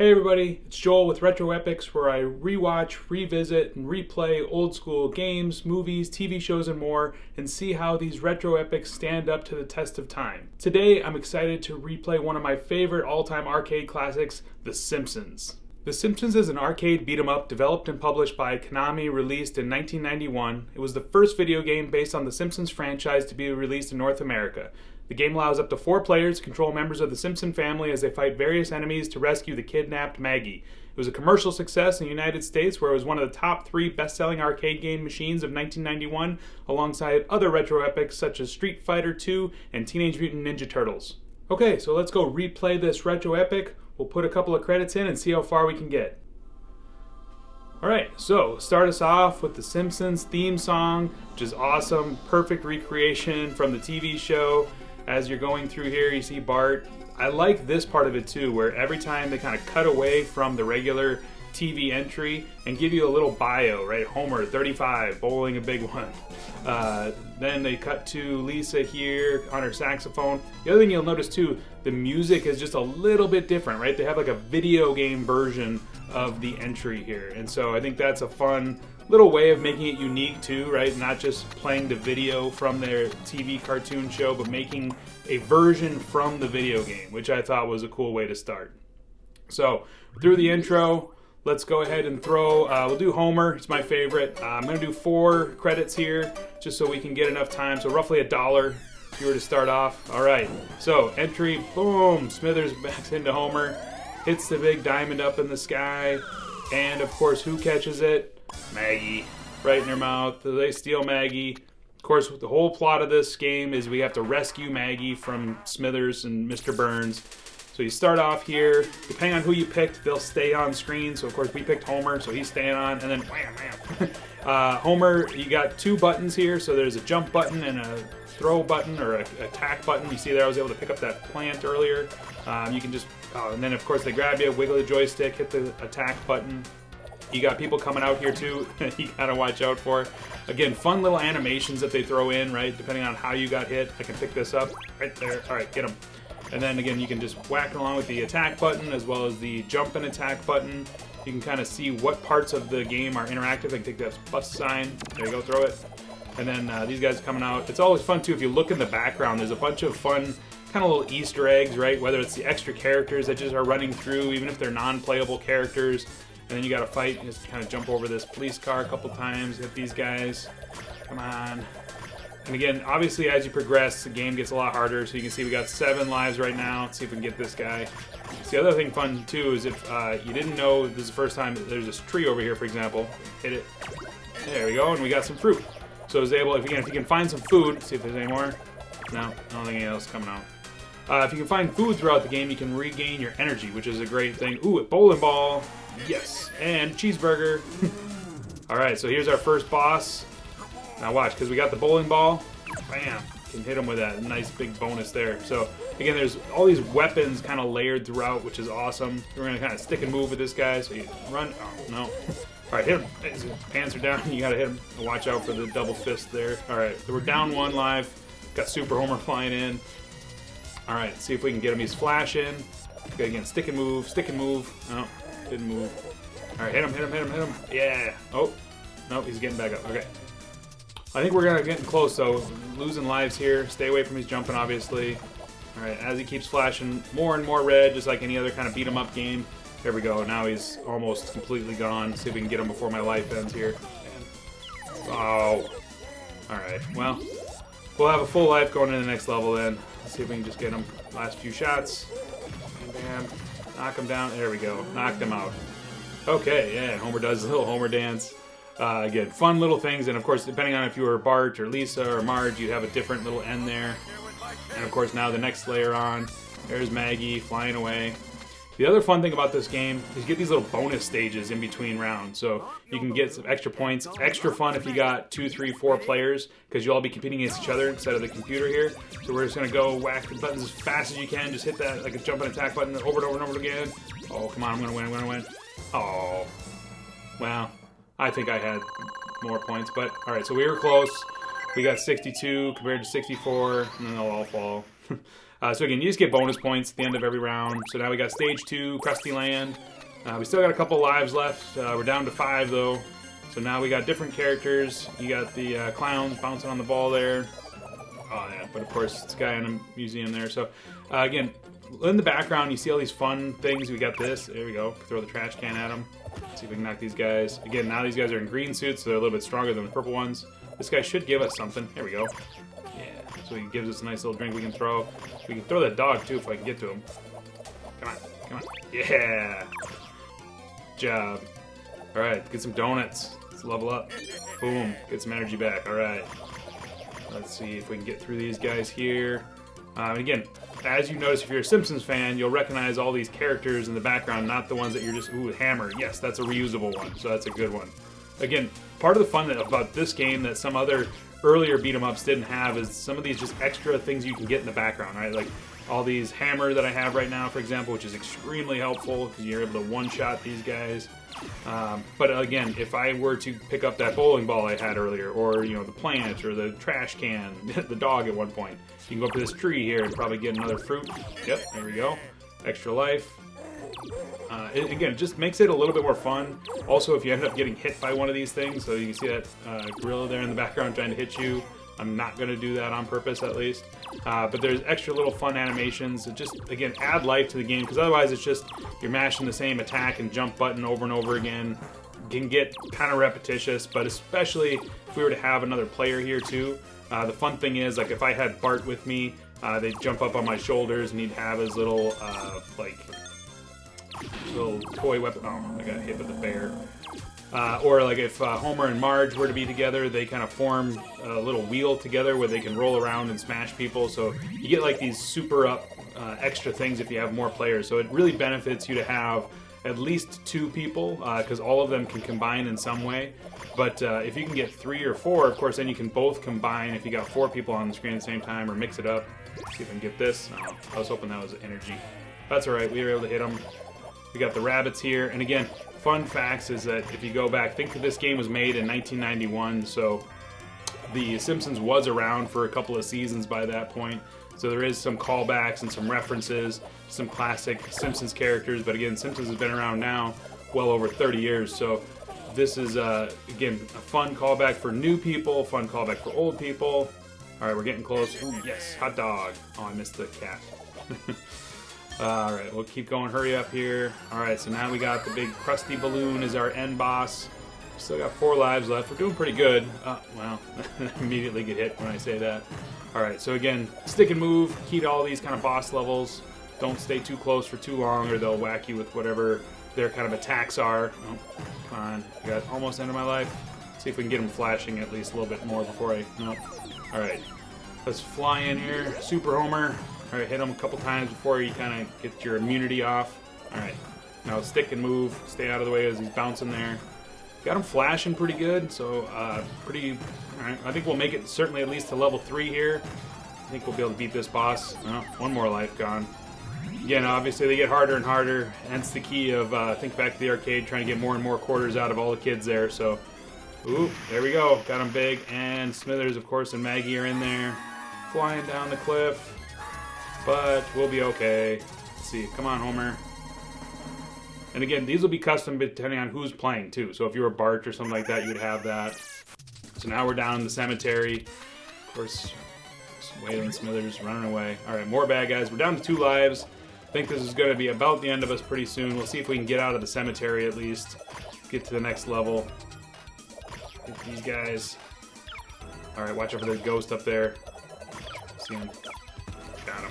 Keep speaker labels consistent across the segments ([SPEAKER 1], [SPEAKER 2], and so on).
[SPEAKER 1] Hey everybody, it's Joel with Retro Epics, where I rewatch, revisit, and replay old school games, movies, TV shows, and more, and see how these retro epics stand up to the test of time. Today, I'm excited to replay one of my favorite all-time arcade classics, The Simpsons. The Simpsons is an arcade beat-em-up developed and published by Konami, released in 1991. It was the first video game based on the Simpsons franchise to be released in North America. The game allows up to 4 players to control members of the Simpson family as they fight various enemies to rescue the kidnapped Maggie. It was a commercial success in the United States, where it was one of the top 3 best-selling arcade game machines of 1991, alongside other retro epics such as Street Fighter II and Teenage Mutant Ninja Turtles. Okay, so let's go replay this retro epic. We'll put a couple of credits in and see how far we can get. Alright, so start us off with the Simpsons theme song, which is awesome, perfect recreation from the TV show. As you're going through here, you see Bart. I like this part of it too, where every time they kind of cut away from the regular TV entry and give you a little bio, right? Homer, 35, bowling a big one. Then they cut to Lisa here on her saxophone. The other thing you'll notice too, the music is just a little bit different, right? They have like a video game version of the entry here. And so I think that's a fun little way of making it unique too, right? Not just playing the video from their TV cartoon show, but making a version from the video game, which I thought was a cool way to start. So through the intro, let's go ahead and throw, we'll do Homer, it's my favorite. I'm gonna do 4 credits here, just so we can get enough time. So roughly $1 if you were to start off. All right, so entry, boom, Smithers backs into Homer, hits the big diamond up in the sky, and of course, who catches it? Maggie, right in her mouth. They steal Maggie. Of course, the whole plot of this game is we have to rescue Maggie from Smithers and Mr. Burns. So you start off here. Depending on who you picked, they'll stay on screen. So of course we picked Homer, so he's staying on, and then wham, wham. Homer, you got 2 buttons here. So there's a jump button and a throw button, or an attack button. You see there, I was able to pick up that plant earlier. You can just, and then of course they grab you, wiggle the joystick, hit the attack button. You got people coming out here too you gotta watch out for. Again, fun little animations that they throw in, right? Depending on how you got hit. I can pick this up right there. All right, get them. And then again, you can just whack along with the attack button as well as the jump and attack button. You can kind of see what parts of the game are interactive. I can take that plus sign. There you go, throw it. And then these guys coming out. It's always fun too if you look in the background. There's a bunch of fun kind of little Easter eggs, right? Whether it's the extra characters that just are running through, even if they're non-playable characters. And then you gotta fight, and just kind of jump over this police car a couple times, hit these guys. Come on. And again, obviously as you progress, the game gets a lot harder. So you can see we got 7 lives right now. Let's see if we can get this guy. So the other thing fun too is if you didn't know this is the first time, there's this tree over here, for example. Hit it. There we go, and we got some fruit. So I was able, if you can find some food, see if there's any more. No, I don't think anything else coming out. If you can find food throughout the game, you can regain your energy, which is a great thing. Ooh, a bowling ball. Yes, and cheeseburger. Alright, so here's our first boss. Now watch, because we got the bowling ball. Bam! Can hit him with that nice big bonus there. So, again, there's all these weapons kind of layered throughout, which is awesome. We're going to kind of stick and move with this guy. So you run. Oh, no. Alright, hit him. His pants are down. You got to hit him. Watch out for the double fist there. Alright, so we're down 1 live. Got Super Homer flying in. Alright, see if we can get him. He's flashing. Okay, again, stick and move. Stick and move. Oh. Didn't move. Alright, hit him, hit him, hit him, hit him. Yeah. Oh. Nope, he's getting back up. Okay. I think we're getting close, though. Losing lives here. Stay away from his jumping, obviously. Alright, as he keeps flashing more and more red, just like any other kind of beat-em-up game. There we go. Now he's almost completely gone. See if we can get him before my life ends here. Oh. Alright, well. We'll have a full life going into the next level then. Let's see if we can just get him. Last few shots. Bam, bam. Knock him down. There we go. Knocked him out. Okay, yeah. Homer does a little Homer dance. Again, fun little things. And of course, depending on if you were Bart or Lisa or Marge, you'd have a different little end there. And of course, now the next layer on. There's Maggie flying away. The other fun thing about this game is you get these little bonus stages in between rounds. So you can get some extra points. Extra fun if you got 2, 3, 4 players, because you'll all be competing against each other instead of the computer here. So we're just going to go whack the buttons as fast as you can. Just hit that, like a jump and attack button over and over and over again. Oh, come on, I'm going to win, I'm going to win. Oh, well, I think I had more points. But, all right, so we were close. We got 62 compared to 64, and then they'll all fall. So again, you just get bonus points at the end of every round. So now we got stage 2, Crusty Land. We still got a couple lives left. We're down to 5 though. So now we got different characters. You got the clowns bouncing on the ball there. Oh yeah, but of course it's a guy in a museum there. So again, in the background you see all these fun things. We got this. There we go. Throw the trash can at them. See if we can knock these guys. Again, now these guys are in green suits, so they're a little bit stronger than the purple ones. This guy should give us something. There we go. Yeah. So he gives us a nice little drink we can throw. We can throw that dog too if I can get to him. Come on. Come on. Yeah. Good job. All right. Get some donuts. Let's level up. Boom. Get some energy back. All right. Let's see if we can get through these guys here. And again, as you notice, if you're a Simpsons fan, you'll recognize all these characters in the background, not the ones that you're just, ooh, hammer. Yes, that's a reusable one, so that's a good one. Again, part of the fun about this game that some other earlier beat-em-ups didn't have is some of these just extra things you can get in the background, right? Like all these hammer that I have right now, for example, which is extremely helpful because you're able to one-shot these guys. But again, if I were to pick up that bowling ball I had earlier, or you know, the plant, or the trash can, the dog at one point, you can go up to this tree here and probably get another fruit. Yep, there we go. Extra life. Again, just makes it a little bit more fun. Also, if you end up getting hit by one of these things, so you can see that gorilla there in the background trying to hit you. I'm not going to do that on purpose, at least. But there's extra little fun animations that just, again, add life to the game, because otherwise it's just you're mashing the same attack and jump button over and over again. It can get kind of repetitious, but especially if we were to have another player here too. The fun thing is, like, if I had Bart with me, they'd jump up on my shoulders and he'd have his little, little toy weapon. Oh, I got hit with the bear. Or like if Homer and Marge were to be together, they kind of form a little wheel together where they can roll around and smash people. So you get like these super up extra things if you have more players. So it really benefits you to have at least 2 people because all of them can combine in some way. But if you can get 3 or 4, of course, then you can both combine if you got 4 people on the screen at the same time, or mix it up. Let's see if I can get this. Oh, I was hoping that was energy. That's all right. We were able to hit them. We got the rabbits here. And again, fun facts is that if you go back, think that this game was made in 1991, so the Simpsons was around for a couple of seasons by that point. So there is some callbacks and some references, some classic Simpsons characters. But again, Simpsons has been around now well over 30 years. So this is, again, a fun callback for new people, fun callback for old people. All right, we're getting close. Ooh, yes, hot dog. Oh, I missed the cat. All right, we'll keep going. Hurry up here. All right, so now we got the big crusty balloon as our end boss. Still got 4 lives left. We're doing pretty good. Well, immediately get hit when I say that. All right, so again, stick and move. Key to all these kind of boss levels. Don't stay too close for too long or they'll whack you with whatever their kind of attacks are. Oh, come on. I got almost end of my life. See if we can get them flashing at least a little bit more before I... Nope. All right. Let's fly in here. Super Homer. All right, hit him a couple times before you kind of get your immunity off. All right. Now stick and move. Stay out of the way as he's bouncing there. Got him flashing pretty good, so pretty... All right, I think we'll make it certainly at least to level 3 here. I think we'll be able to beat this boss. Oh, 1 more life gone. Again, obviously they get harder and harder, hence the key of think back to the arcade, trying to get more and more quarters out of all the kids there. So, ooh, there we go. Got him big, and Smithers, of course, and Maggie are in there, flying down the cliff. But we'll be okay. Let's see. Come on, Homer. And again, these will be custom depending on who's playing, too. So if you were Bart or something like that, you'd have that. So now we're down in the cemetery. Of course, Waylon Smithers running away. All right, more bad guys. We're down to 2 lives. I think this is going to be about the end of us pretty soon. We'll see if we can get out of the cemetery at least. Get to the next level. Get these guys. All right, watch out for the ghost up there. See him. Got him.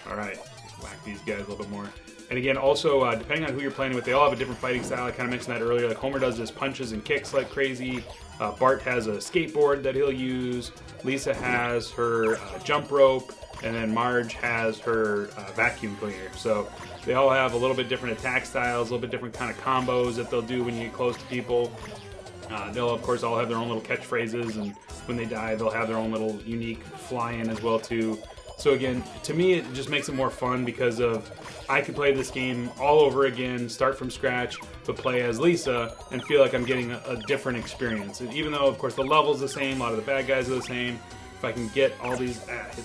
[SPEAKER 1] All right, whack these guys a little bit more. And again, also, depending on who you're playing with, they all have a different fighting style. I kind of mentioned that earlier. Like Homer does his punches and kicks like crazy. Bart has a skateboard that he'll use. Lisa has her jump rope. And then Marge has her vacuum cleaner. So they all have a little bit different attack styles, a little bit different kind of combos that they'll do when you get close to people. They'll, of course, all have their own little catchphrases. And when they die, they'll have their own little unique fly-in as well, too. So again, to me, it just makes it more fun because of I could play this game all over again, start from scratch, but play as Lisa and feel like I'm getting a different experience. And even though, of course, the level's the same, a lot of the bad guys are the same, if I can get all these, hit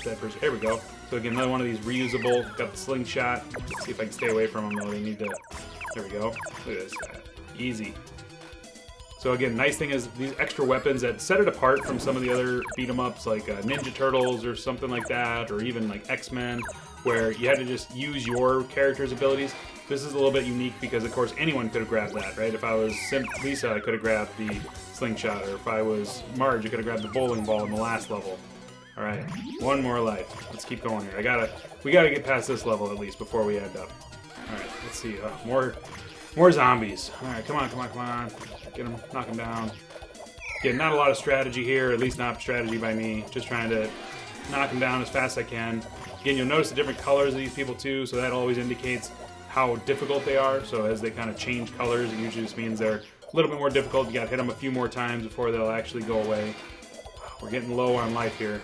[SPEAKER 1] that person. There we go. So again, another one of these reusable. Got the slingshot. Let's see if I can stay away from them though. They need to. There we go. Look at this. Easy. So again, nice thing is these extra weapons that set it apart from some of the other beat 'em ups like Ninja Turtles or something like that, or even like X-Men, where you had to just use your character's abilities. This is a little bit unique because, of course, anyone could have grabbed that, right? If I was Lisa, I could have grabbed the slingshot, or if I was Marge, I could have grabbed the bowling ball in the last level. All right, one more life. Let's keep going here. We gotta get past this level at least before we end up. All right, let's see. More zombies. All right, come on. Get them, knock them down. Again, not a lot of strategy here, at least not strategy by me. Just trying to knock them down as fast as I can. Again, you'll notice the different colors of these people too, so that always indicates how difficult they are. So as they kind of change colors, it usually just means they're a little bit more difficult. You gotta hit them a few more times before they'll actually go away. We're getting low on life here.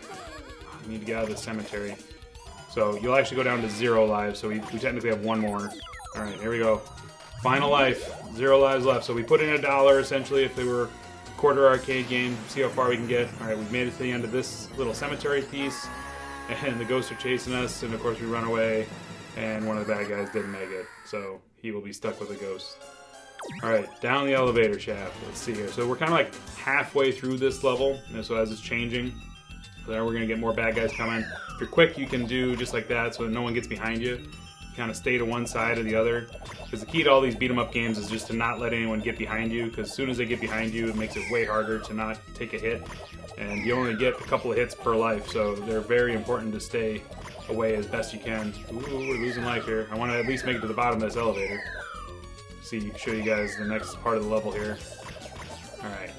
[SPEAKER 1] We need to get out of the cemetery. So you'll actually go down to 0 lives, so we technically have one more. All right, here we go. Final life, 0 lives left. So we put in $1 essentially if they were a quarter arcade game. See how far we can get. All right, we've made it to the end of this little cemetery piece, and the ghosts are chasing us, and of course we run away. And one of the bad guys didn't make it, so he will be stuck with a ghost. Alright, down the elevator shaft. Let's see here. So we're kind of like halfway through this level, and so as it's changing, there we're going to get more bad guys coming. If you're quick, you can do just like that so that no one gets behind you. You kind of stay to one side or the other. Because the key to all these beat 'em up games is just to not let anyone get behind you, because as soon as they get behind you, it makes it way harder to not take a hit. And you only get a couple of hits per life, so they're very important to stay away as best you can. Ooh, we're losing life here. I want to at least make it to the bottom of this elevator. Show you guys the next part of the level here. Alright,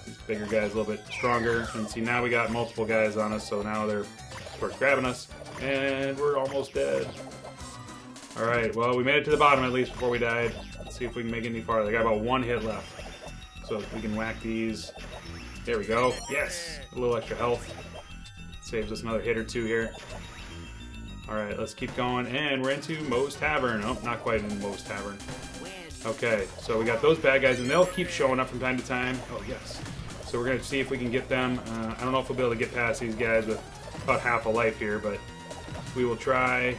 [SPEAKER 1] these bigger guys a little bit stronger. And see, now we got multiple guys on us, so now they're, of course, grabbing us. And we're almost dead. Alright, well, we made it to the bottom at least before we died. Let's see if we can make it any farther. I got about 1 hit left. So if we can whack these. There we go. Yes! A little extra health. Saves us another hit or two here. Alright, let's keep going. And we're into Moes Tavern. Oh, not quite in Moes Tavern. Okay, so we got those bad guys, and they'll keep showing up from time to time. Oh, yes. So we're going to see if we can get them. I don't know if we'll be able to get past these guys with about half a life here, but we will try.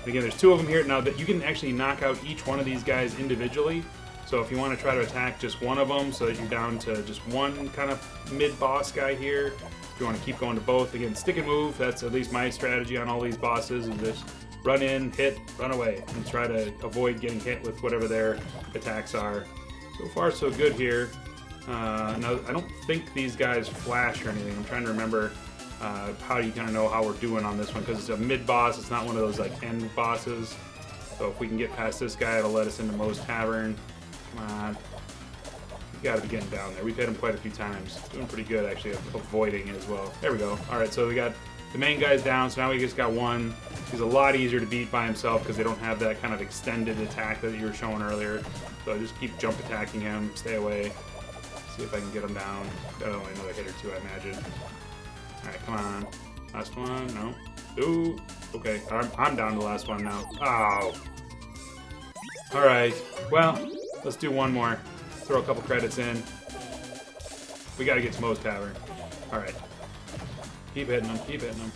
[SPEAKER 1] Again, there's 2 of them here. Now, that you can actually knock out each one of these guys individually. So if you want to try to attack just one of them so that you're down to just one kind of mid-boss guy here, if you want to keep going to both, again, stick and move. That's at least my strategy on all these bosses, is just run in, hit, run away, and try to avoid getting hit with whatever their attacks are. So far, so good here. Now, I don't think these guys flash or anything. I'm trying to remember how you kind of know how we're doing on this one, because it's a mid-boss. It's not one of those like end bosses. So if we can get past this guy, it'll let us into Moes Tavern. Come on. You gotta be getting down there. We've hit him quite a few times. Doing pretty good, actually, of avoiding it as well. There we go. Alright, so we got the main guy's down, so now we just got one. He's a lot easier to beat by himself because they don't have that kind of extended attack that you were showing earlier. So just keep jump attacking him, stay away. See if I can get him down. Oh, another hit or two, I imagine. Alright, come on. Last one? No. Ooh. Okay, I'm down to the last one now. Oh. Alright, well, let's do one more. Throw a couple credits in. We gotta get to Moes Tavern. Alright. Keep hitting them, keep hitting them.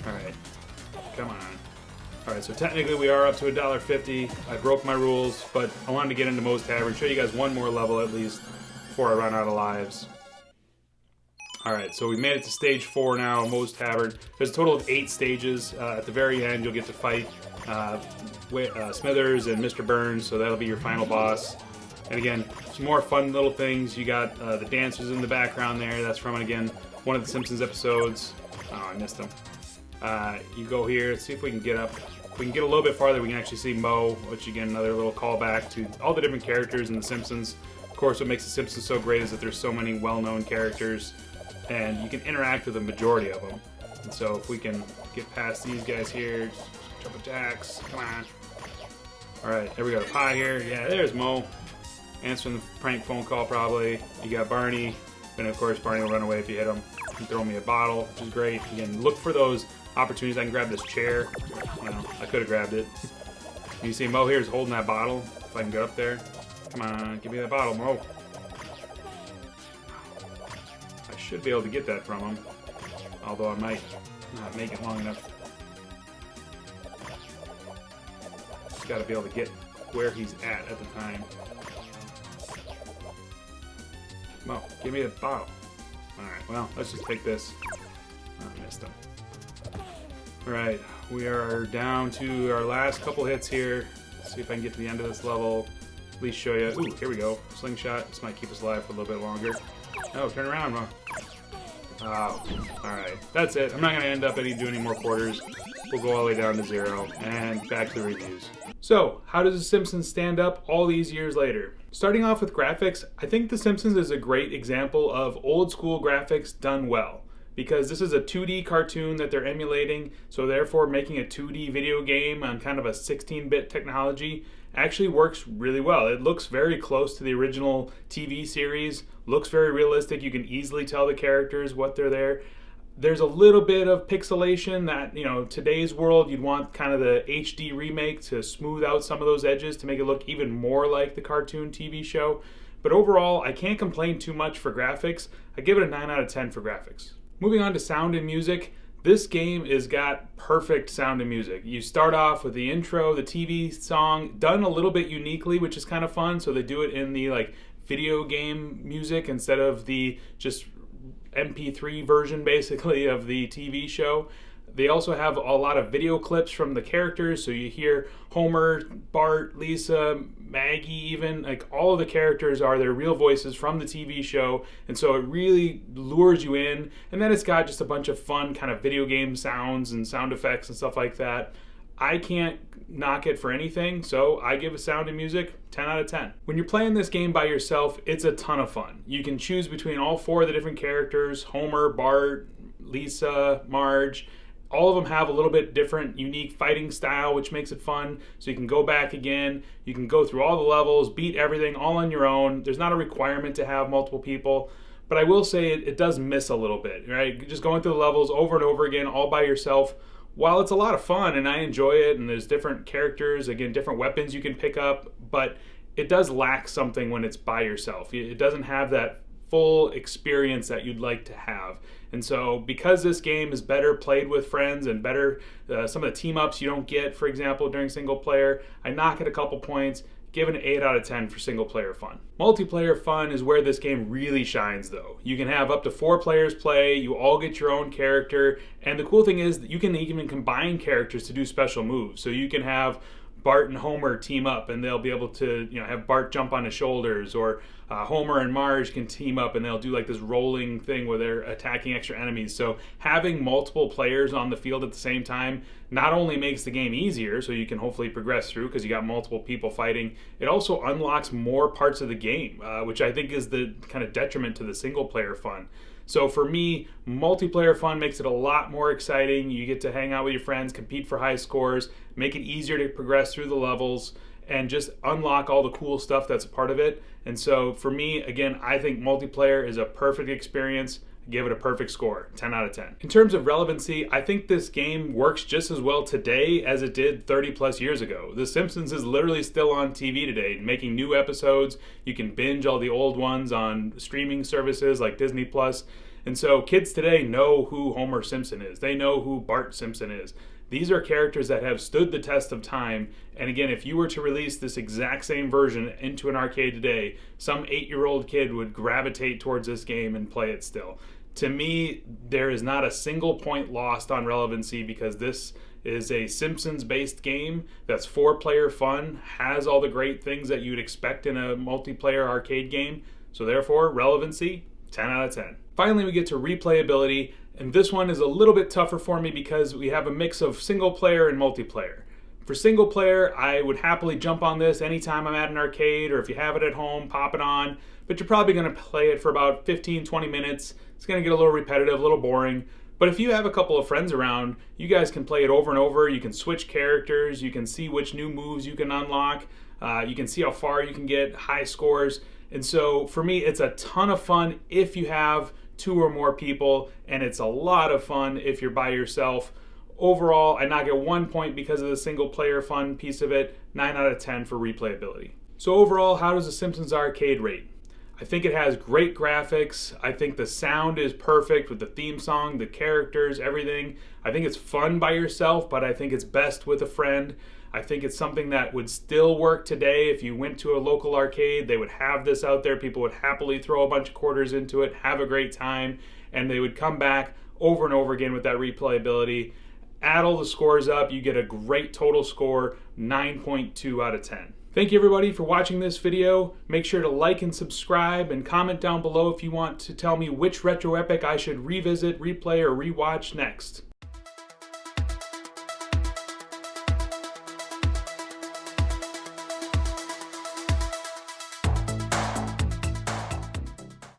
[SPEAKER 1] Alright. Come on. Alright, so technically we are up to $1.50. I broke my rules, but I wanted to get into Moes Tavern, show you guys one more level at least before I run out of lives. Alright, so we made it to stage 4 now, Moes Tavern. There's a total of 8 stages. At the very end, you'll get to fight Smithers and Mr. Burns, so that'll be your final boss. And again, some more fun little things. You got the dancers in the background there. That's from, again, one of the Simpsons episodes. Oh, I missed them. You go here, let's see if we can get up. If we can get a little bit farther, we can actually see Moe, which again, another little callback to all the different characters in the Simpsons. Of course, what makes the Simpsons so great is that there's so many well-known characters, and you can interact with the majority of them. And so if we can get past these guys here, jump attacks, come on. Alright, there we go, pie here. Yeah, there's Moe. Answering the prank phone call probably. You got Barney, and of course Barney will run away if you hit him. He throw me a bottle, which is great. Again, look for those opportunities. I can grab this chair. You know, I could have grabbed it. You see Moe here is holding that bottle. If I can get up there. Come on, give me that bottle, Moe. I should be able to get that from him. although I might not make it long enough. Just got to be able to get where he's at the time. Well, give me the bottle. Alright, well, let's just take this. Oh, I missed him. Alright, we are down to our last couple hits here. Let's see if I can get to the end of this level. At least show you. Ooh, here we go. Slingshot. This might keep us alive for a little bit longer. Oh, turn around, huh? Oh, alright. That's it. I'm not going to end up doing any more quarters. We'll go all the way down to 0 and back to the reviews. So, how does The Simpsons stand up all these years later? Starting off with graphics, I think The Simpsons is a great example of old school graphics done well. Because this is a 2D cartoon that they're emulating, so therefore making a 2D video game on kind of a 16-bit technology actually works really well. It looks very close to the original TV series, looks very realistic. You can easily tell the characters what they're there. There's a little bit of pixelation that, you know, today's world, you'd want kind of the HD remake to smooth out some of those edges to make it look even more like the cartoon TV show. But overall, I can't complain too much for graphics. I give it a 9 out of 10 for graphics. Moving on to sound and music, this game has got perfect sound and music. You start off with the intro, the TV song, done a little bit uniquely, which is kind of fun. So they do it in the like video game music instead of the just MP3 version basically of the TV show. They also have a lot of video clips from the characters, so you hear Homer, Bart, Lisa, Maggie even, like all of the characters are their real voices from the TV show, and so it really lures you in. And then it's got just a bunch of fun kind of video game sounds and sound effects and stuff like that. I can't knock it for anything, so I give a sound and music 10 out of 10. When you're playing this game by yourself, it's a ton of fun. You can choose between all 4 of the different characters, Homer, Bart, Lisa, Marge. All of them have a little bit different, unique fighting style, which makes it fun. So you can go back again, you can go through all the levels, beat everything all on your own. There's not a requirement to have multiple people, but I will say it does miss a little bit, right? Just going through the levels over and over again, all by yourself, while it's a lot of fun and I enjoy it, and there's different characters, again, different weapons you can pick up, but it does lack something when it's by yourself. It doesn't have that full experience that you'd like to have. And so because this game is better played with friends and better some of the team ups you don't get, for example, during single player, I knock it a couple points, give it an 8 out of 10 for single player fun. Multiplayer fun is where this game really shines though. You can have up to 4 players play, you all get your own character, and the cool thing is that you can even combine characters to do special moves. So you can have Bart and Homer team up and they'll be able to, you know, have Bart jump on his shoulders, or Homer and Marge can team up and they'll do like this rolling thing where they're attacking extra enemies. So having multiple players on the field at the same time not only makes the game easier, so you can hopefully progress through because you got multiple people fighting, it also unlocks more parts of the game, which I think is the kind of detriment to the single player fun. So for me, multiplayer fun makes it a lot more exciting. You get to hang out with your friends, compete for high scores, make it easier to progress through the levels, and just unlock all the cool stuff that's a part of it. And so for me, again, I think multiplayer is a perfect experience. I give it a perfect score, 10 out of 10. In terms of relevancy, I think this game works just as well today as it did 30 plus years ago. The Simpsons is literally still on TV today, making new episodes. You can binge all the old ones on streaming services like Disney Plus. And so kids today know who Homer Simpson is. They know who Bart Simpson is. These are characters that have stood the test of time. And again, if you were to release this exact same version into an arcade today, some 8-year-old kid would gravitate towards this game and play it still. To me, there is not a single point lost on relevancy because this is a Simpsons-based game that's 4-player fun, has all the great things that you'd expect in a multiplayer arcade game. So therefore, relevancy, 10 out of 10. Finally, we get to replayability, and this one is a little bit tougher for me because we have a mix of single player and multiplayer. For single player, I would happily jump on this anytime I'm at an arcade, or if you have it at home, pop it on, but you're probably going to play it for about 15-20 minutes. It's going to get a little repetitive, a little boring. But if you have a couple of friends around, you guys can play it over and over. You can switch characters, you can see which new moves you can unlock, you can see how far you can get, high scores. And so for me, it's a ton of fun if you have 2 or more people, and it's a lot of fun if you're by yourself. Overall, I knock it 1 point because of the single player fun piece of it, 9 out of 10 for replayability. So overall, how does The Simpsons Arcade rate? I think it has great graphics. I think the sound is perfect with the theme song, the characters, everything. I think it's fun by yourself, but I think it's best with a friend. I think it's something that would still work today. If you went to a local arcade, they would have this out there. People would happily throw a bunch of quarters into it, have a great time, and they would come back over and over again with that replayability. Add all the scores up, you get a great total score, 9.2 out of 10. Thank you everybody for watching this video. Make sure to like and subscribe and comment down below if you want to tell me which retro epic I should revisit, replay, or rewatch next.